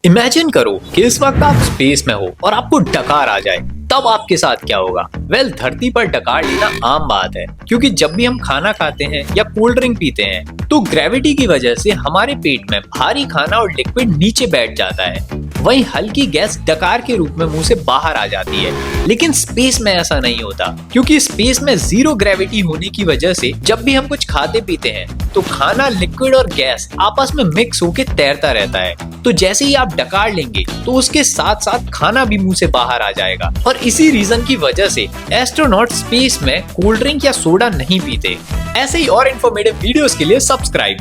Imagine करो कि इस वक्त आप स्पेस में हो और आपको डकार आ जाए, तब आपके साथ क्या होगा? धरती पर डकार लेना आम बात है, क्योंकि जब भी हम खाना खाते हैं या कोल्ड ड्रिंक पीते हैं तो ग्रेविटी की वजह से हमारे पेट में भारी खाना और लिक्विड नीचे बैठ जाता है। वहीं हल्की गैस डकार के रूप में मुंह से बाहर आ जाती है। लेकिन स्पेस में ऐसा नहीं होता, क्योंकि स्पेस में जीरो ग्रेविटी होने की वजह से जब भी हम कुछ खाते पीते हैं तो खाना, लिक्विड और गैस आपस में मिक्स होकर तैरता रहता है। तो जैसे ही आप डकार लेंगे तो उसके साथ साथ खाना भी मुंह से बाहर आ जाएगा। और इसी रीजन की वजह से एस्ट्रोनॉट स्पेस में कोल्ड ड्रिंक या सोडा नहीं पीते। ऐसे ही और इन्फॉर्मेटिव वीडियोस के लिए सब्सक्राइब